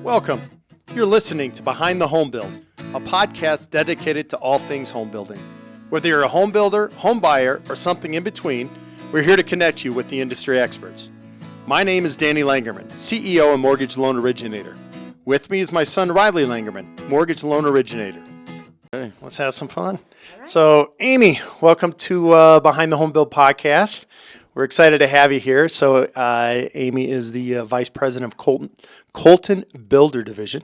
Welcome. You're listening to Behind the Home Build, a podcast dedicated to all things home building. Whether you're a home builder, home buyer, or something in between, we're here to connect you with the industry experts. My name is Danny Langerman, CEO and mortgage loan originator. With me is my son Riley Langerman, mortgage loan originator. Okay, let's have some fun. Right. So, Amy, welcome to Behind the Home Build podcast. We're excited to have you here. So, Amy is the Vice President of Colten Builder Division.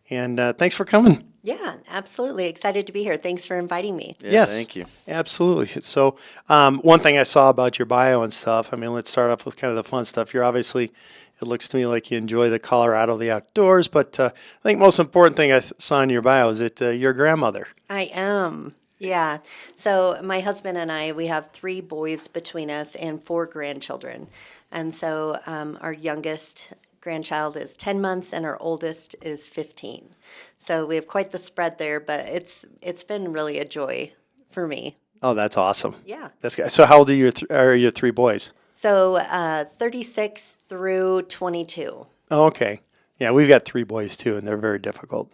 And thanks for coming. Yeah, absolutely. Excited to be here. Thanks for inviting me. Yeah, yes, thank you. Absolutely. So, one thing I saw about your bio and stuff, I mean, let's start off with kind of the fun stuff. You're obviously, it looks to me like you enjoy the Colorado, the outdoors, but I think most important thing I saw in your bio is that you're a grandmother. I am. Yeah. So my husband and I, we have 3 boys between us and 4 grandchildren. And so our youngest grandchild is 10 months and our oldest is 15. So we have quite the spread there, but it's been really a joy for me. Oh, that's awesome. Yeah. That's good. So how old are your 3 boys? So 36 through 22. Oh, okay. Yeah, we've got 3 boys too, and they're very difficult.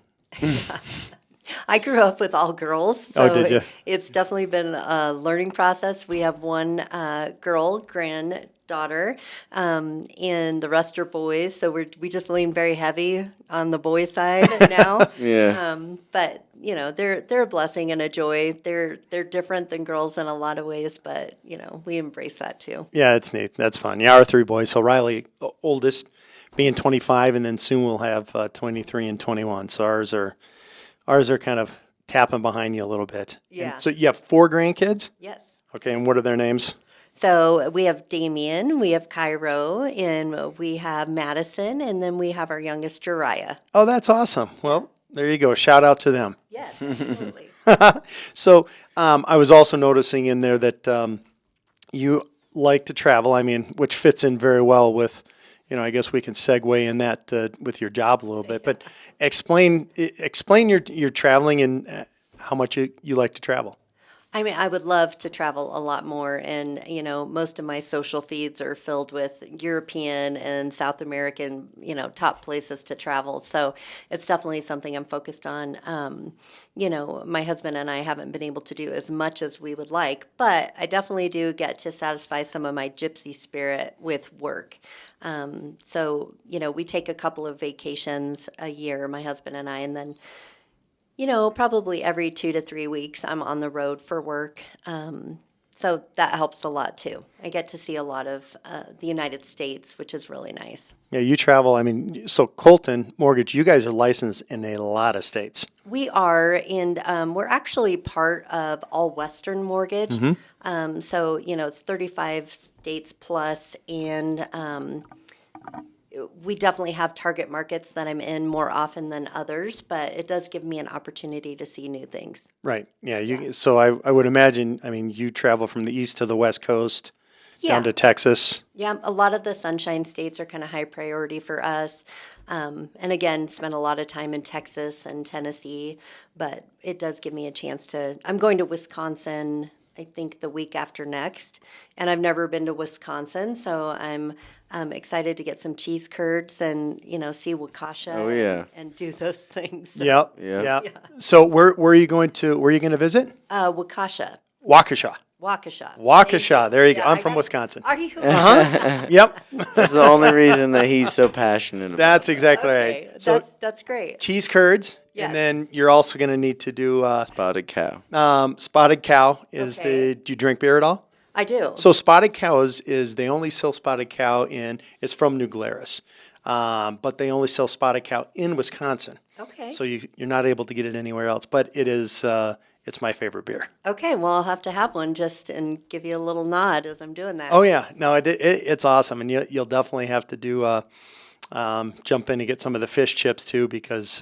I grew up with all girls, so did you? It's definitely been a learning process. We have one girl granddaughter, and the rest are boys. So we just lean very heavy on the boy side now. Yeah. But you know, they're a blessing and a joy. They're different than girls in a lot of ways, but you know, we embrace that too. Yeah, it's neat. That's fun. Yeah, our 3 boys. So Riley, oldest, being 25, and then soon we'll have 23 and 21. So ours are kind of tapping behind you a little bit. Yeah. And so you have 4 grandkids? Yes. Okay, and what are their names? So we have Damien, we have Cairo, and we have Madison, and then we have our youngest Jariah. Oh, that's awesome. Well, there you go. Shout out to them. Yes, absolutely. So I was also noticing in there that you like to travel, I mean, which fits in very well with, you know, I guess we can segue in that with your job a little bit. But explain your traveling and how much you like to travel. I mean, I would love to travel a lot more, and you know, most of my social feeds are filled with European and South American, you know, top places to travel. So it's definitely something I'm focused on. You know, my husband and I haven't been able to do as much as we would like, but I definitely do get to satisfy some of my gypsy spirit with work. So, you know, we take a couple of vacations a year, my husband and I, and then you know, probably every 2 to 3 weeks I'm on the road for work. So that helps a lot too. I get to see a lot of the United States, which is really nice. Yeah, you travel. I mean, so Colten Mortgage, you guys are licensed in a lot of states. We are, and we're actually part of All Western Mortgage. Mm-hmm. So, you know, it's 35 states plus, and we definitely have target markets that I'm in more often than others, but it does give me an opportunity to see new things. Right. Yeah. So I would imagine, I mean, you travel from the east to the west coast, down to Texas. Yeah, a lot of the sunshine states are kind of high priority for us. And again, spent a lot of time in Texas and Tennessee, but it does give me a chance I'm going to Wisconsin, I think the week after next, and I've never been to Wisconsin, so I'm excited to get some cheese curds and, you know, see Waukesha. Oh, yeah. and do those things. Yep. Yeah. Yeah. So where are you going to visit? Waukesha. Waukesha. Waukesha. There you go. I'm from Wisconsin. Are you? Yep. That's the only reason that he's so passionate about That's exactly Okay, right. So that's great. cheese curds, Yes. and then you're also going to need to do spotted cow. spotted cow. Do you drink beer at all? I do. So spotted cow is they only sell spotted cow it's from New Glarus, but they only sell spotted cow in Wisconsin. Okay. So you're not able to get it anywhere else, but it is it's my favorite beer. Okay, well, I'll have to have one and give you a little nod as I'm doing that. Oh yeah, no, it's awesome, and you'll definitely have to do jump in and get some of the fish chips too, because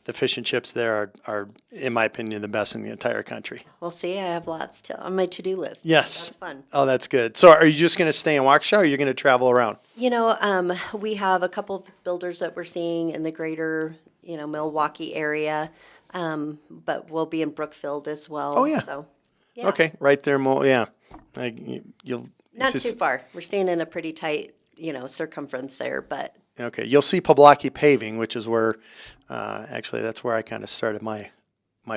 the fish and chips there are, in my opinion, the best in the entire country. We'll see. I have lots on my to-do list. Yes. That's fun. Oh, that's good. So are you just going to stay in Waukesha, or are you going to travel around? You know, we have a couple of builders that we're seeing in the greater, you know, Milwaukee area, but we'll be in Brookfield as well. Oh, yeah. So, yeah. Okay, right there. Yeah. You'll Not too far. We're staying in a pretty tight, you know, circumference there, but Okay, you'll see Poblocki Paving, which is where, actually, that's where I kind of started my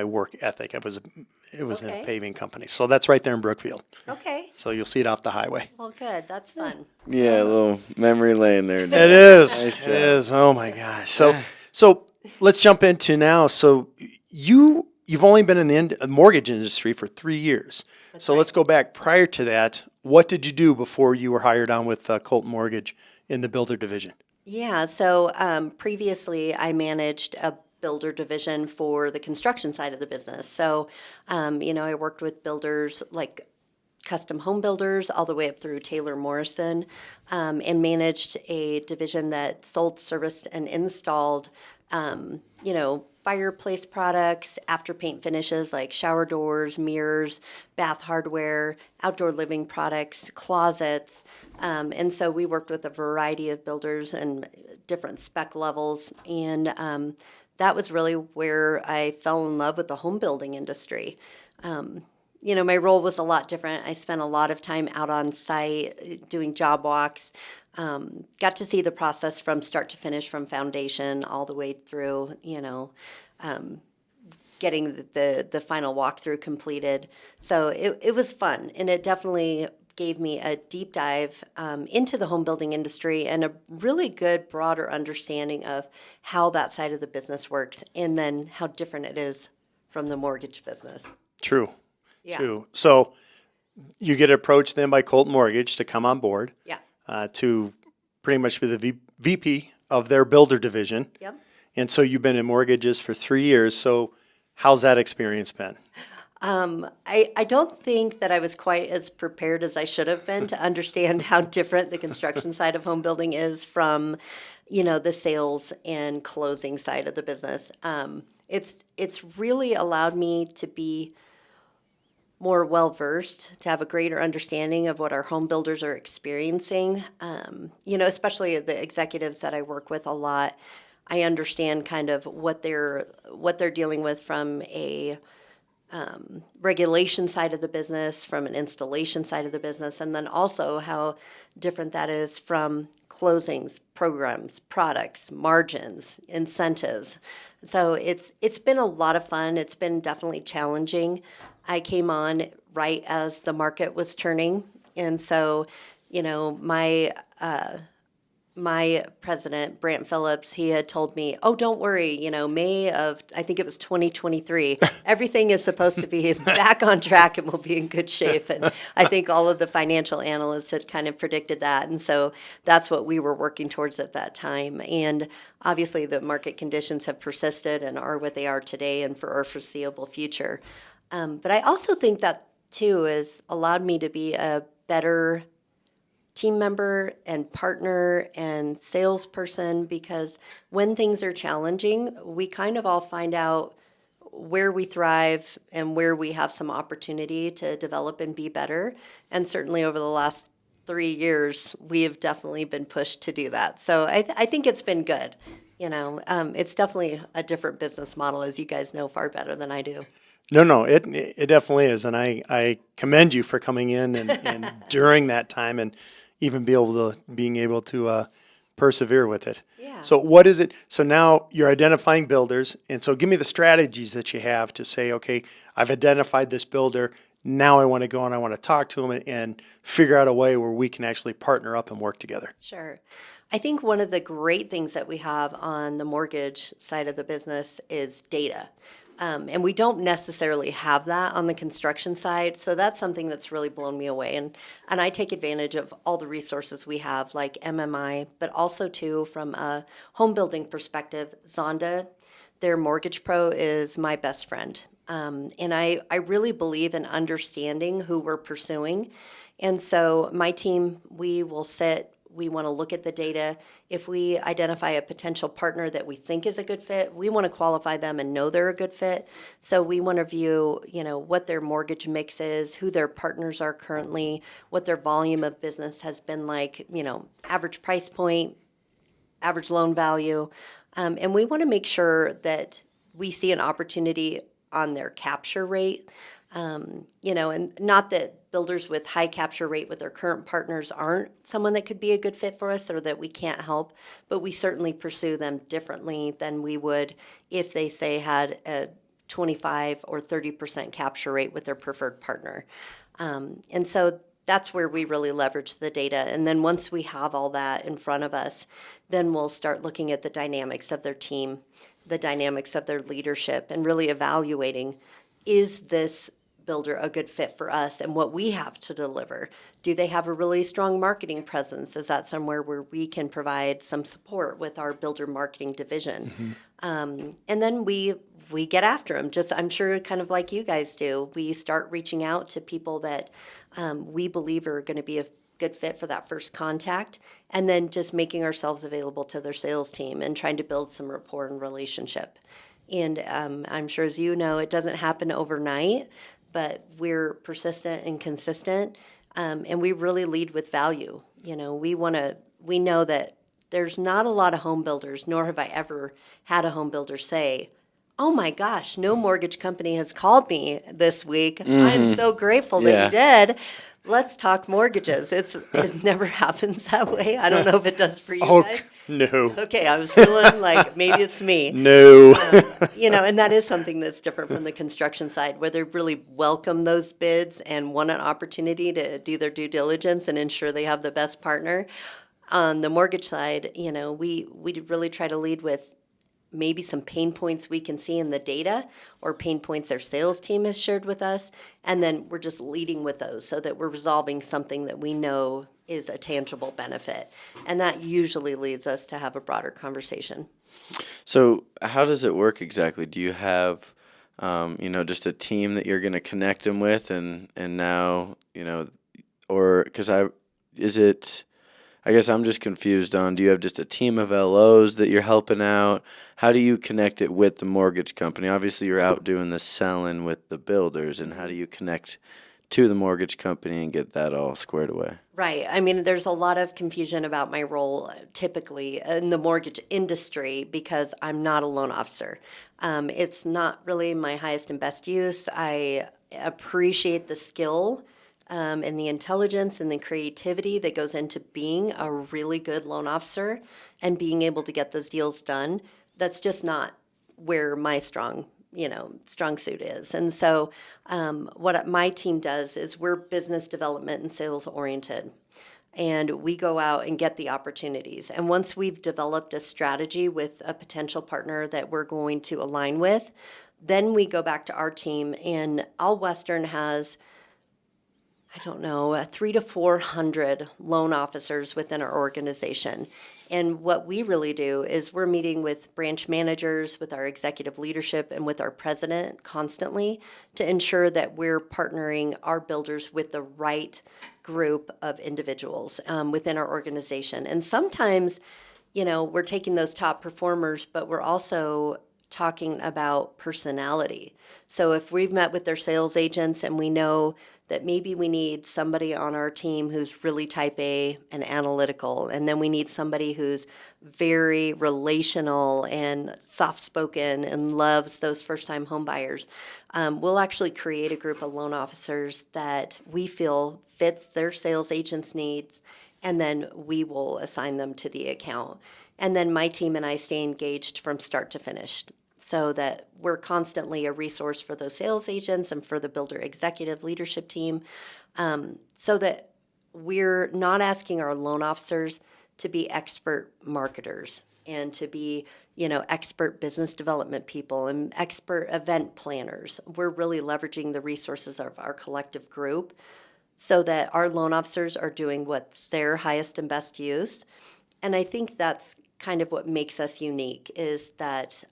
work ethic. It was in a Okay. paving company, so that's right there in Brookfield. Okay. So you'll see it off the highway. Well, good. That's fun. Yeah, a little memory lane there. It is. Nice It job. is. Oh my gosh. So let's jump into now. So you've only been in the mortgage industry for 3 years. That's So right. let's go back prior to that. What did you do before you were hired on with Colten Mortgage in the builder division? Yeah, so previously I managed a builder division for the construction side of the business. So, I worked with builders like custom home builders all the way up through Taylor Morrison, and managed a division that sold, serviced, and installed, fireplace products, after paint finishes like shower doors, mirrors, bath hardware, outdoor living products, closets. And so we worked with a variety of builders and different spec levels. And that was really where I fell in love with the home building industry. My role was a lot different. I spent a lot of time out on site doing job walks. Got to see the process from start to finish, from foundation all the way through, getting the final walkthrough completed. So it was fun, and it definitely gave me a deep dive into the home building industry and a really good broader understanding of how that side of the business works, and then how different it is from the mortgage business. True. Yeah. True. So you get approached then by Colten Mortgage to come on board Yeah. to pretty much be the VP of their builder division. Yep. And so you've been in mortgages for 3 years. So how's that experience been? I don't think that I was quite as prepared as I should have been to understand how different the construction side of home building is from, the sales and closing side of the business. It's really allowed me to be more well-versed, to have a greater understanding of what our home builders are experiencing. Especially the executives that I work with a lot. I understand kind of what they're dealing with from a regulation side of the business, from an installation side of the business, and then also how different that is from closings, programs, products, margins, incentives. So it's been a lot of fun. It's been definitely challenging. I came on right as the market was turning, and so my president, Brant Phillips, he had told me, "Oh, don't worry, May of, I think it was 2023, everything is supposed to be back on track and we'll be in good shape." And I think all of the financial analysts had kind of predicted that. And so that's what we were working towards at that time. And obviously the market conditions have persisted and are what they are today and for our foreseeable future. But I also think that, too, has allowed me to be a better team member and partner and salesperson, because when things are challenging, we kind of all find out where we thrive and where we have some opportunity to develop and be better. And certainly over the last 3 years, we have definitely been pushed to do that. So I think it's been good. It's definitely a different business model, as you guys know far better than I do. No, it definitely is. And I commend you for coming in and during that time and even being able to persevere with it. Yeah. So what is it? So now you're identifying builders. And so give me the strategies that you have to say, okay, I've identified this builder. Now I want to go and I want to talk to them and figure out a way where we can actually partner up and work together. Sure. I think one of the great things that we have on the mortgage side of the business is data. And we don't necessarily have that on the construction side. So that's something that's really blown me away. And I take advantage of all the resources we have, like MMI, but also, too, from a home building perspective, Zonda, their Mortgage Pro is my best friend. And I really believe in understanding who we're pursuing. And so my team, we will sit. We want to look at the data. If we identify a potential partner that we think is a good fit, we want to qualify them and know they're a good fit. So we want to view, what their mortgage mix is, who their partners are currently, what their volume of business has been like, average price point, average loan value. And we want to make sure that we see an opportunity on their capture rate. And not that builders with high capture rate with their current partners aren't someone that could be a good fit for us or that we can't help, but we certainly pursue them differently than we would if they, say, had a 25 or 30% capture rate with their preferred partner. And so that's where we really leverage the data. And then once we have all that in front of us, then we'll start looking at the dynamics of their team, the dynamics of their leadership, and really evaluating, is this builder a good fit for us and what we have to deliver? Do they have a really strong marketing presence? Is that somewhere where we can provide some support with our builder marketing division? And then we get after them, just I'm sure kind of like you guys do. We start reaching out to people that we believe are going to be a good fit for that first contact, and then just making ourselves available to their sales team and trying to build some rapport and relationship. And I'm sure, as you know, it doesn't happen overnight, but we're persistent and consistent, and we really lead with value. You know, we know that there's not a lot of home builders, nor have I ever had a home builder say, "Oh my gosh, no mortgage company has called me this week. I'm so grateful that you did. Let's talk mortgages." It never happens that way. I don't know if it does for you guys. No. Okay, I was feeling like maybe it's me. No. You know, and that is something that's different from the construction side, where they really welcome those bids and want an opportunity to do their due diligence and ensure they have the best partner. On the mortgage side, you know, we really try to lead with maybe some pain points we can see in the data or pain points their sales team has shared with us. And then we're just leading with those so that we're resolving something that we know is a tangible benefit. And that usually leads us to have a broader conversation. So how does it work exactly? Do you have, just a team that you're going to connect them with, and now, or I guess I'm just confused on, do you have just a team of LOs that you're helping out? How do you connect it with the mortgage company? Obviously, you're out doing the selling with the builders, and how do you connect to the mortgage company and get that all squared away? Right. I mean, there's a lot of confusion about my role typically in the mortgage industry because I'm not a loan officer. It's not really my highest and best use. I appreciate the skill and the intelligence and the creativity that goes into being a really good loan officer and being able to get those deals done. That's just not where my strong suit is. And so what my team does is we're business development and sales oriented. And we go out and get the opportunities. And once we've developed a strategy with a potential partner that we're going to align with, then we go back to our team. And All Western has, 300 to 400 loan officers within our organization. And what we really do is we're meeting with branch managers, with our executive leadership, and with our president constantly to ensure that we're partnering our builders with the right group of individuals within our organization. And sometimes, we're taking those top performers, but we're also talking about personality. So if we've met with their sales agents and we know that maybe we need somebody on our team who's really type A and analytical, and then we need somebody who's very relational and soft-spoken and loves those first-time home buyers, we'll actually create a group of loan officers that we feel fits their sales agent's needs, and then we will assign them to the account. And then my team and I stay engaged from start to finish, so that we're constantly a resource for those sales agents and for the builder executive leadership team, so that we're not asking our loan officers to be expert marketers and to be, expert business development people and expert event planners. We're really leveraging the resources of our collective group so that our loan officers are doing what's their highest and best use. And I think that's kind of what makes us unique, is that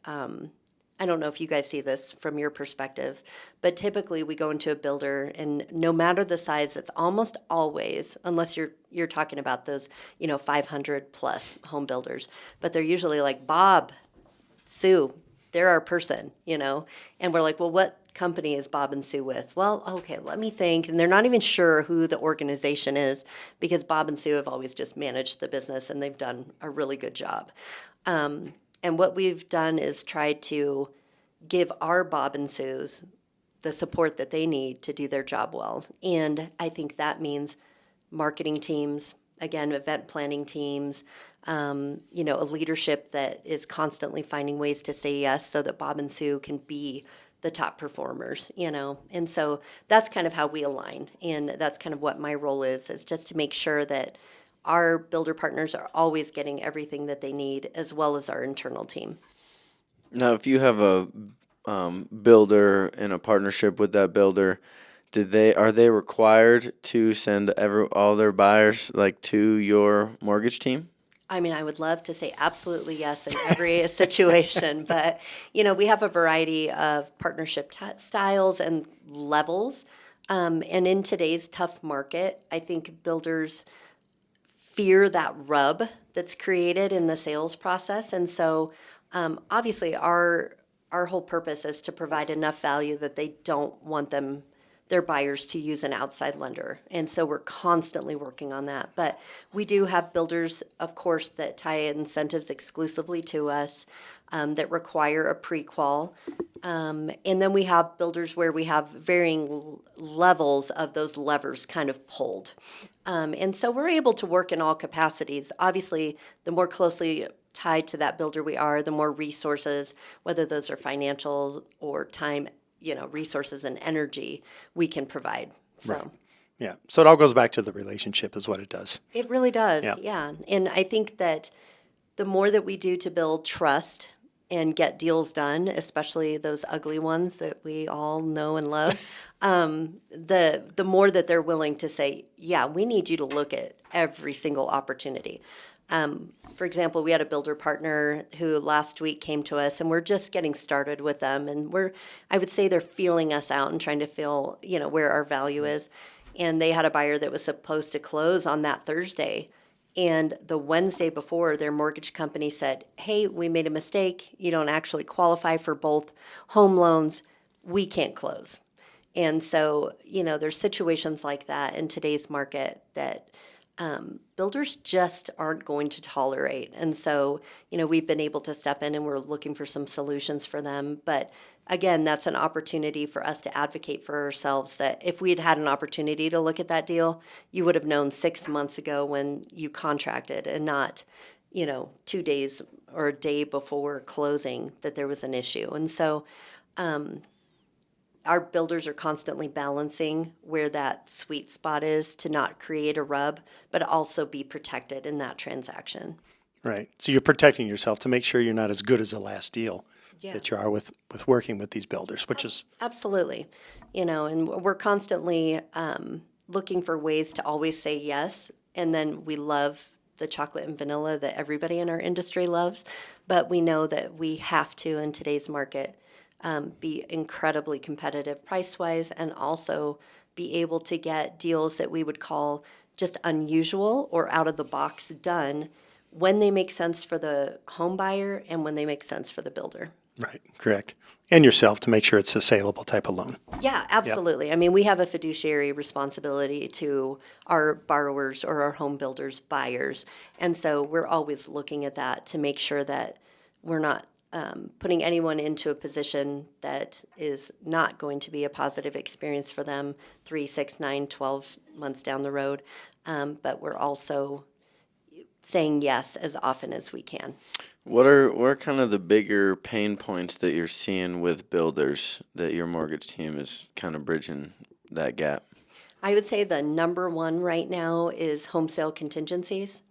I don't know if you guys see this from your perspective, but typically we go into a builder, and no matter the size, it's almost always, unless you're talking about those 500 plus home builders, but they're usually like, Bob, Sue, they're our person, and we're like, well, what company is Bob and Sue with? Well, okay, let me think. And they're not even sure who the organization is, because Bob and Sue have always just managed the business and they've done a really good job. And what we've done is tried to give our Bob and Sues the support that they need to do their job well. And I think that means marketing teams, again, event planning teams, a leadership that is constantly finding ways to say yes so that Bob and Sue can be the top performers, And so that's kind of how we align. And that's kind of what my role is just to make sure that our builder partners are always getting everything that they need, as well as our internal team. Now, if you have a builder in a partnership with that builder, are they required to send all their buyers to your mortgage team? I mean, I would love to say absolutely yes in every situation, but we have a variety of partnership styles and levels. And in today's tough market, I think builders fear that rub that's created in the sales process. And so obviously our whole purpose is to provide enough value that they don't want their buyers to use an outside lender. And so we're constantly working on that. But we do have builders, of course, that tie incentives exclusively to us, that require a pre-qual. And then we have builders where we have varying levels of those levers kind of pulled. And so we're able to work in all capacities. Obviously, the more closely tied to that builder we are, the more resources, whether those are financial or time, resources and energy we can provide. So. Right. Yeah. So it all goes back to the relationship is what it does. It really does. Yeah. Yeah. And I think that the more that we do to build trust and get deals done, especially those ugly ones that we all know and love, the more that they're willing to say, yeah, we need you to look at every single opportunity. For example, we had a builder partner who last week came to us, and we're just getting started with them. And I would say they're feeling us out and trying to feel, where our value is. And they had a buyer that was supposed to close on that Thursday. And the Wednesday before, their mortgage company said, hey, we made a mistake. You don't actually qualify for both home loans. We can't close. And so, there's situations like that in today's market that builders just aren't going to tolerate. And so, we've been able to step in and we're looking for some solutions for them. But again, that's an opportunity for us to advocate for ourselves that if we had had an opportunity to look at that deal, you would have known 6 months ago when you contracted and not, 2 days or a day before closing that there was an issue. And so, our builders are constantly balancing where that sweet spot is to not create a rub, but also be protected in that transaction. Right. So you're protecting yourself to make sure you're not as good as the last deal Yeah. that you are with working with these builders, which is Absolutely. And we're constantly looking for ways to always say yes. And then we love the chocolate and vanilla that everybody in our industry loves. But we know that we have to, in today's market, be incredibly competitive price-wise and also be able to get deals that we would call just unusual or out of the box done when they make sense for the home buyer and when they make sense for the builder. right. Correct. And yourself to make sure it's a saleable type of loan. Yeah, absolutely. I mean, we have a fiduciary responsibility to our borrowers or our home builders' buyers. And so we're always looking at that to make sure that we're not putting anyone into a position that is not going to be a positive experience for them 3, 6, 9, 12 months down the road. But we're also saying yes as often as we can. What are kind of the bigger pain points that you're seeing with builders that your mortgage team is kind of bridging that gap? I would say the number one right now is home sale contingencies.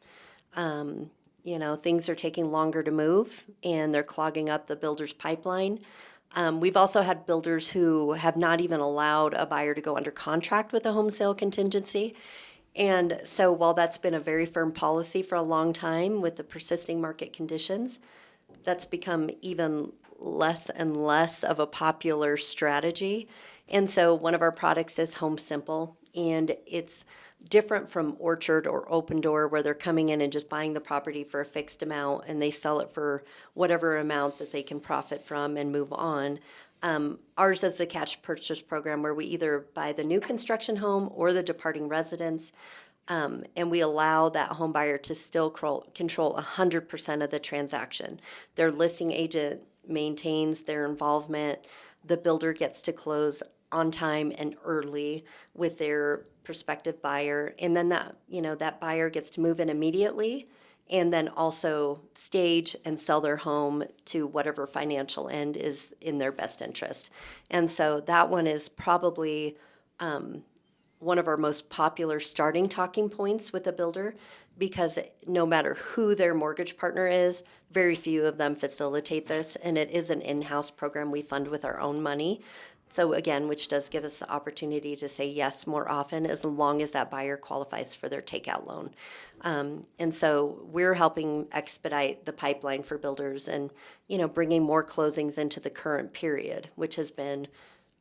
Things are taking longer to move and they're clogging up the builder's pipeline. We've also had builders who have not even allowed a buyer to go under contract with a home sale contingency. And so while that's been a very firm policy for a long time with the persisting market conditions, that's become even less and less of a popular strategy. And so one of our products is Home Simple, and it's different from Orchard or Open Door where they're coming in and just buying the property for a fixed amount and they sell it for whatever amount that they can profit from and move on. Ours is a cash purchase program where we either buy the new construction home or the departing residence, and we allow that home buyer to still control 100% of the transaction. Their listing agent maintains their involvement. The builder gets to close on time and early with their prospective buyer. And then that buyer gets to move in immediately and then also stage and sell their home to whatever financial end is in their best interest. And so that one is probably one of our most popular starting talking points with a builder, because no matter who their mortgage partner is, very few of them facilitate this, and it is an in-house program we fund with our own money. So again, which does give us the opportunity to say yes more often, as long as that buyer qualifies for their takeout loan. And so we're helping expedite the pipeline for builders and, bringing more closings into the current period, which has been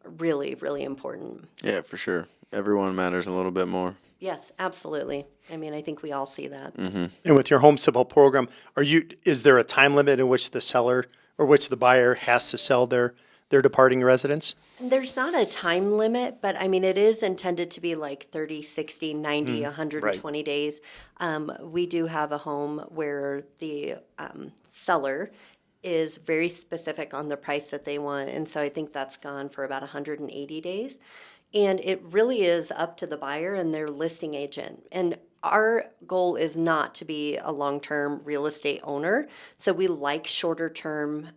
really, really important. Yeah, for sure. Everyone matters a little bit more. Yes, absolutely. I mean, I think we all see that. And with your home simple program, is there a time limit in which the seller or which the buyer has to sell their departing residence? There's not a time limit, but I mean, it is intended to be like 30, 60, 90, 120 days. We do have a home where the seller is very specific on the price that they want. And so I think that's gone for about 180 days. And it really is up to the buyer and their listing agent. And our goal is not to be a long-term real estate owner. So we like shorter-term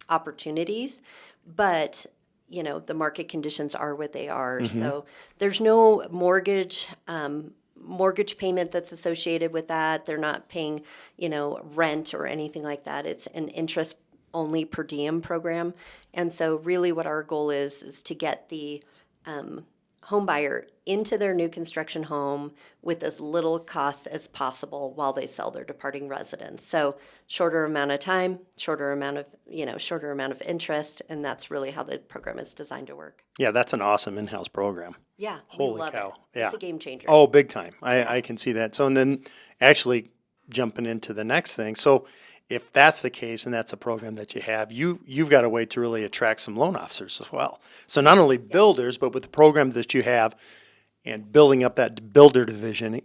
opportunities, but the market conditions are what they are. So there's no mortgage payment that's associated with that. They're not paying, rent or anything like that. It's an interest only per diem program. And so really what our goal is to get the home buyer into their new construction home with as little cost as possible while they sell their departing residence. So shorter amount of time, shorter amount of interest, and that's really how the program is designed to work. Yeah, that's an awesome in-house program. Yeah, Holy we love cow. it. Yeah. It's a game changer. Oh, big time. I can see that. So, and then actually jumping into the next thing. So if that's the case and that's a program that you have, you've got a way to really attract some loan officers as well. So not only builders, but with the program that you have and building up that builder division,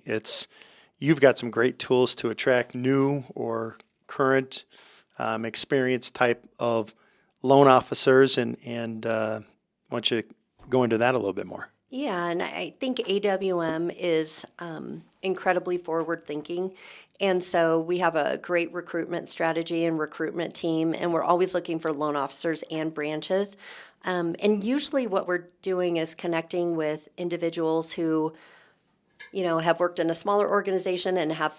you've got some great tools to attract new or current experienced type of loan officers. And why don't you go into that a little bit more? Yeah, and I think AWM is incredibly forward-thinking. And so we have a great recruitment strategy and recruitment team, and we're always looking for loan officers and branches. And usually what we're doing is connecting with individuals who, have worked in a smaller organization and have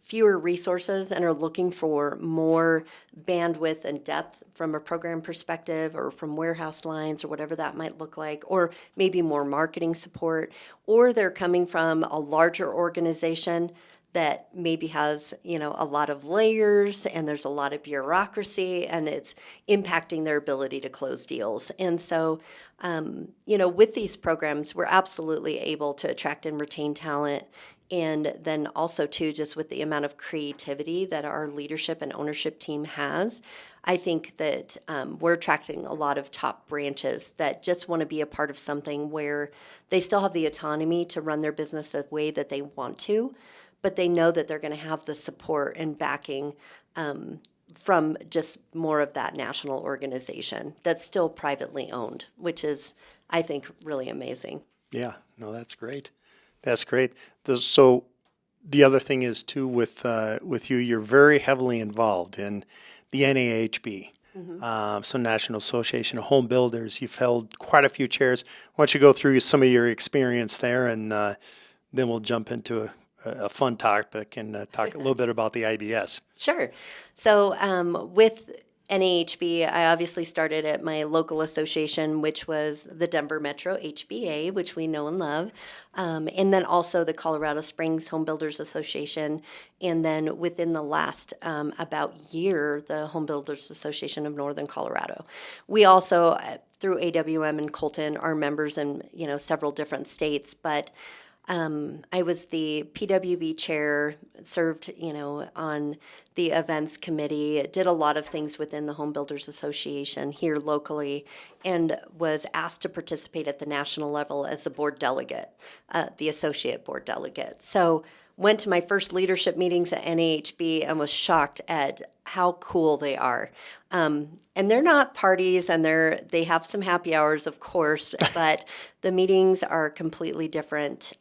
fewer resources and are looking for more bandwidth and depth from a program perspective or from warehouse lines or whatever that might look like, or maybe more marketing support, or they're coming from a larger organization that maybe has, a lot of layers and there's a lot of bureaucracy and it's impacting their ability to close deals. And so, with these programs, we're absolutely able to attract and retain talent. And then also, too, just with the amount of creativity that our leadership and ownership team has, I think that we're attracting a lot of top branches that just want to be a part of something where they still have the autonomy to run their business the way that they want to, but they know that they're going to have the support and backing from just more of that national organization that's still privately owned, which is, I think, really amazing. Yeah, no, that's great. That's great. So the other thing is too with you, you're very heavily involved in the NAHB, so National Association of Home Builders. You've held quite a few chairs. Why don't you go through some of your experience there, and then we'll jump into a fun topic and talk a little bit about the IBS. Sure. So with NAHB, I obviously started at my local association, which was the Denver Metro HBA, which we know and love, and then also the Colorado Springs Home Builders Association, and then within the last about year, the Home Builders Association of Northern Colorado. We also, through AWM and Colten, are members in several different states, but I was the PWB chair, served, on the events committee, did a lot of things within the Home Builders Association here locally, and was asked to participate at the national level as a board delegate, the associate board delegate. So went to my first leadership meetings at NAHB and was shocked at how cool they are. And they're not parties, and they have some happy hours, of course, but the meetings are completely different.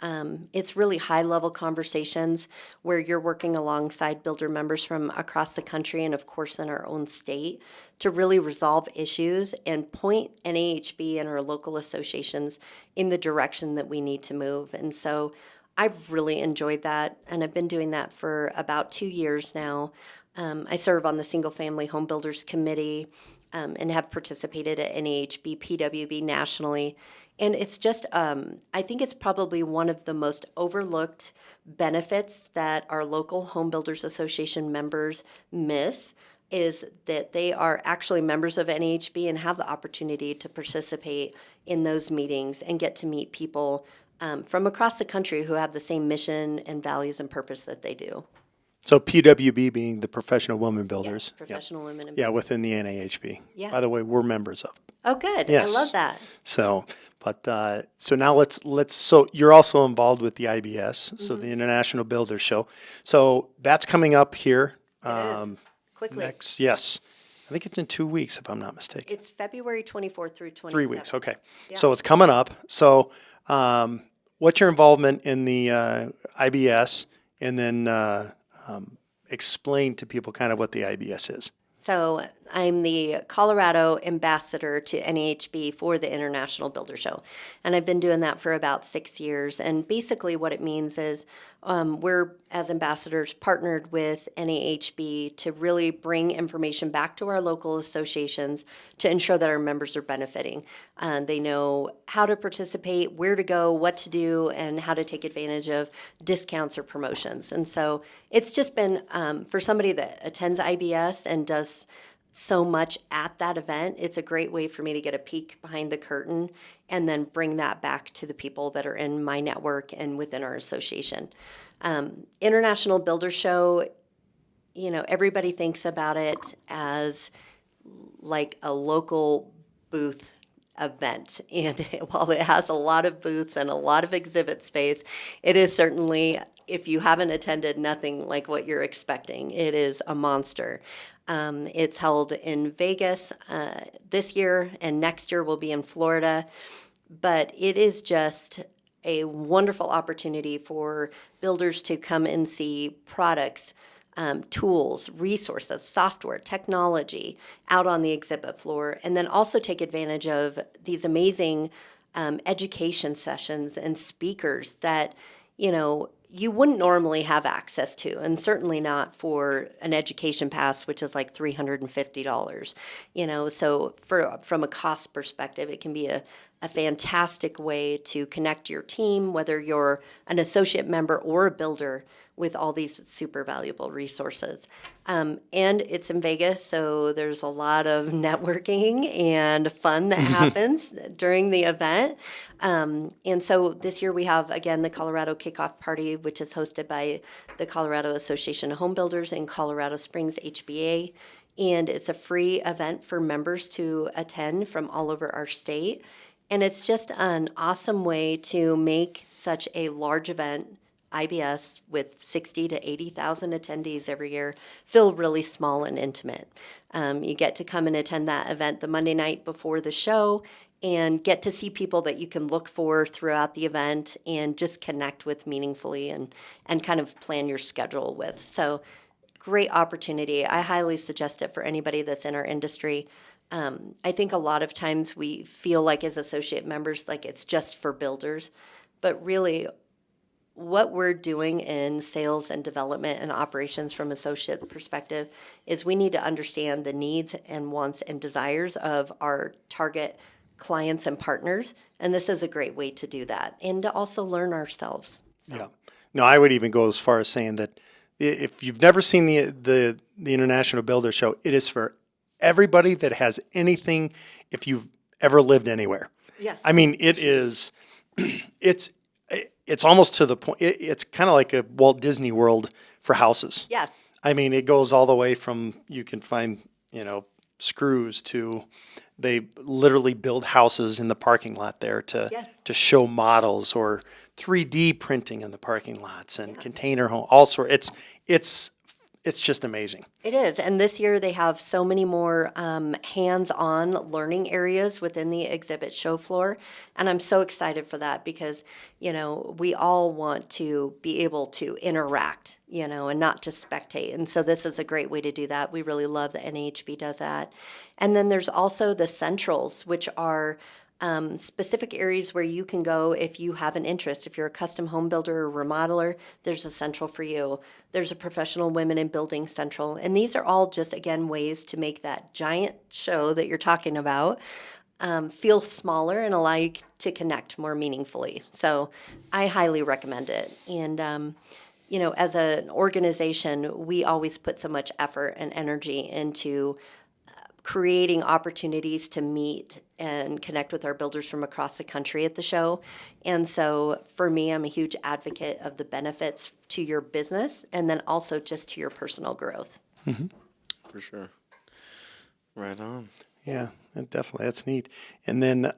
It's really high-level conversations where you're working alongside builder members from across the country and, of course, in our own state to really resolve issues and point NAHB and our local associations in the direction that we need to move. And so I've really enjoyed that, and I've been doing that for about 2 years now. I serve on the Single Family Home Builders Committee and have participated at NAHB, PWB nationally. And it's just, I think it's probably one of the most overlooked benefits that our local Home Builders Association members miss is that they are actually members of NAHB and have the opportunity to participate in those meetings and get to meet people from across the country who have the same mission and values and purpose that they do. So PWB being the Professional Women Builders. Yes, professional women. Yeah, within the NAHB. Yeah. By the way, we're members of. Oh, good. Yes. I love that. So, but so now let's. So you're also involved with the IBS, so the International Builders Show. So that's coming up here. It is. Quickly. Next, yes, I think it's in 2 weeks if I'm not mistaken. It's February 24th through 27th. 3 weeks. Okay. Yeah. So it's coming up. So, what's your involvement in the IBS, and then explain to people kind of what the IBS is. So I'm the Colorado ambassador to NAHB for the International Builder Show. And I've been doing that for about 6 years. And basically what it means is we're, as ambassadors, partnered with NAHB to really bring information back to our local associations to ensure that our members are benefiting. They know how to participate, where to go, what to do, and how to take advantage of discounts or promotions. And so it's just been, for somebody that attends IBS and does so much at that event, it's a great way for me to get a peek behind the curtain and then bring that back to the people that are in my network and within our association. International Builder Show, you know, everybody thinks about it as like a local booth event. And while it has a lot of booths and a lot of exhibit space, it is certainly, if you haven't attended, nothing like what you're expecting. It is a monster. It's held in Vegas this year, and next year will be in Florida. But it is just a wonderful opportunity for builders to come and see products, tools, resources, software, technology out on the exhibit floor, and then also take advantage of these amazing education sessions and speakers that, you know, you wouldn't normally have access to, and certainly not for an education pass, which is like $350. You know, so from a cost perspective, it can be a fantastic way to connect your team, whether you're an associate member or a builder, with all these super valuable resources. And it's in Vegas, so there's a lot of networking and fun that happens during the event. And so this year we have, again, the Colorado Kickoff Party, which is hosted by the Colorado Association of Home Builders in Colorado Springs, HBA. And it's a free event for members to attend from all over our state. And it's just an awesome way to make such a large event, IBS, with 60 to 80,000 attendees every year, feel really small and intimate. You get to come and attend that event the Monday night before the show and get to see people that you can look for throughout the event and just connect with meaningfully and kind of plan your schedule with. So great opportunity. I highly suggest it for anybody that's in our industry. I think a lot of times we feel like as associate members, like it's just for builders, but really what we're doing in sales and development and operations from associate perspective is we need to understand the needs and wants and desires of our target clients and partners. And this is a great way to do that and to also learn ourselves. So. Yeah. No, I would even go as far as saying that if you've never seen the International Builder Show, it is for everybody that has anything, if you've ever lived anywhere. Yes. I mean, it is, it's almost to the point, it's kind of like a Walt Disney World for houses. Yes. I mean, it goes all the way from, you can find, screws to, they literally build houses in the parking lot there to Yes. to show models or 3D printing in the parking lots and container home, all sorts. It's just amazing. It is. And this year they have so many more hands-on learning areas within the exhibit show floor. And I'm so excited for that because, we all want to be able to interact, and not just spectate. And so this is a great way to do that. We really love that NAHB does that. And then there's also the centrals, which are specific areas where you can go if you have an interest. If you're a custom home builder or remodeler, there's a central for you. There's a professional women in building central. And these are all just, again, ways to make that giant show that you're talking about feel smaller and allow you to connect more meaningfully. So I highly recommend it. And, as an organization, we always put so much effort and energy into creating opportunities to meet and connect with our builders from across the country at the show. And so for me, I'm a huge advocate of the benefits to your business and then also just to your personal growth. For sure. Right on. Yeah, definitely. That's neat. And then,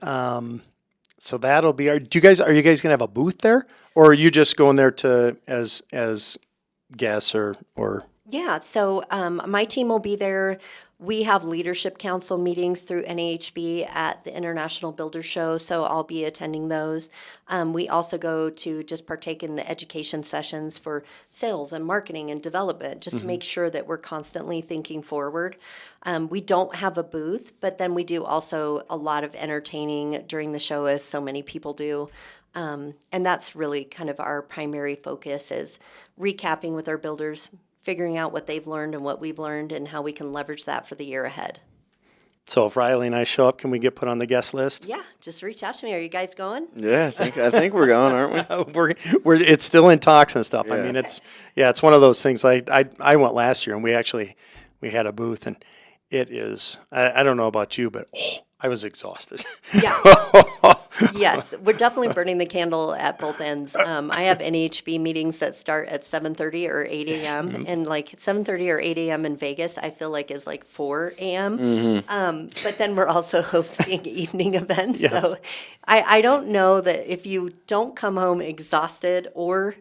so that'll be, are you guys going to have a booth there, or are you just going there to, as guests or? Yeah, so my team will be there. We have leadership council meetings through NAHB at the International Builder Show, so I'll be attending those. We also go to just partake in the education sessions for sales and marketing and development, just to make sure that we're constantly thinking forward. We don't have a booth, but then we do also a lot of entertaining during the show, as so many people do. And that's really kind of our primary focus, is recapping with our builders, figuring out what they've learned and what we've learned and how we can leverage that for the year ahead. So if Riley and I show up, can we get put on the guest list? Yeah, just reach out to me. Are you guys going? Yeah, I think we're going, aren't we? we're it's still in talks and stuff. I Yeah. mean, it's one of those things. I went last year and we had a booth, and it is, I don't know about you, but I was exhausted. Yeah. Yes, we're definitely burning the candle at both ends. I have NHB meetings that start at 7:30 or 8 a.m. And like 7:30 or 8 a.m. in Vegas, I feel like is like 4 a.m. But then we're also hosting evening events. Yes. So I don't know that if you don't come home exhausted or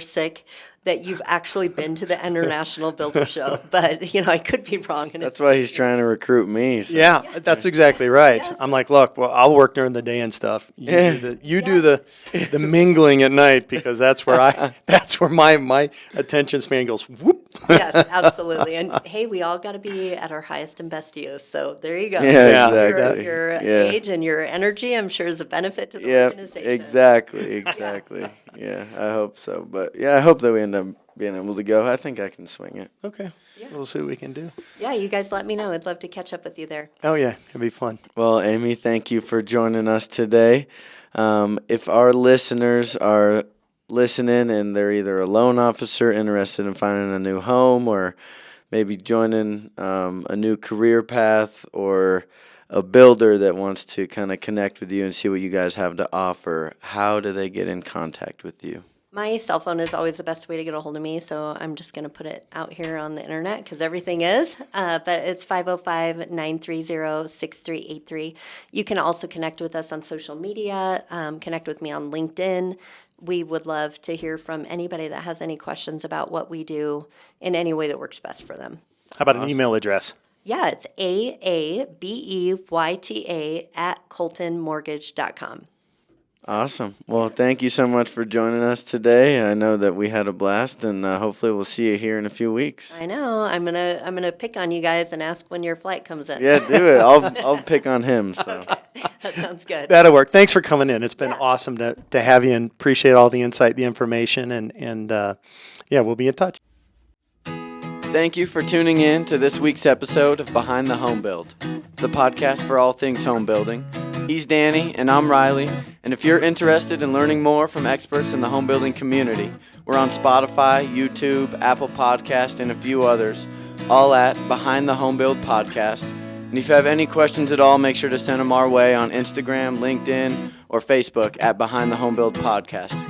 sick, that you've actually been to the International Builder Show. But, I could be wrong. And That's why he's trying to recruit me. So. Yeah, that's exactly right. Yes. I'm like, look, well, I'll work during the day and stuff. You do the mingling at night, because that's where my attention span goes whoop. Yes, absolutely. And hey, we all got to be at our highest and best use. So there you go. Yeah, Yeah. exactly. Your Yeah. age and your energy, I'm sure, is a benefit to the Yeah, organization. exactly. Yeah, I hope so. But yeah, I hope that we end up being able to go. I think I can swing it. Okay, we'll see what we can do. Yeah, you guys let me know. I'd love to catch up with you there. Oh yeah, it'll be fun. Well, Amy, thank you for joining us today. If our listeners are listening and they're either a loan officer interested in finding a new home, or maybe joining a new career path, or a builder that wants to kind of connect with you and see what you guys have to offer, how do they get in contact with you? My cell phone is always the best way to get a hold of me, so I'm just going to put it out here on the internet because everything is. But it's 505-930-6383. You can also connect with us on social media, connect with me on LinkedIn. We would love to hear from anybody that has any questions about what we do in any way that works best for them. How about an email address? Yeah, it's aabeyta@coltenmortgage.com. Awesome. Well, thank you so much for joining us today. I know that we had a blast, and hopefully we'll see you here in a few weeks. I know. I'm gonna pick on you guys and ask when your flight comes in. Yeah, do it. I'll pick on him. So. That sounds good. That'll work. Thanks for coming in. It's been awesome to have you, and appreciate all the insight, the information, and we'll be in touch. Thank you for tuning in to this week's episode of Behind the Home Build. It's a podcast for all things home building. He's Danny, and I'm Riley. And if you're interested in learning more from experts in the home building community, we're on Spotify, YouTube, Apple Podcast, and a few others, all at Behind the Home Build Podcast. And if you have any questions at all, make sure to send them our way on Instagram, LinkedIn, or Facebook at Behind the Home Build Podcast.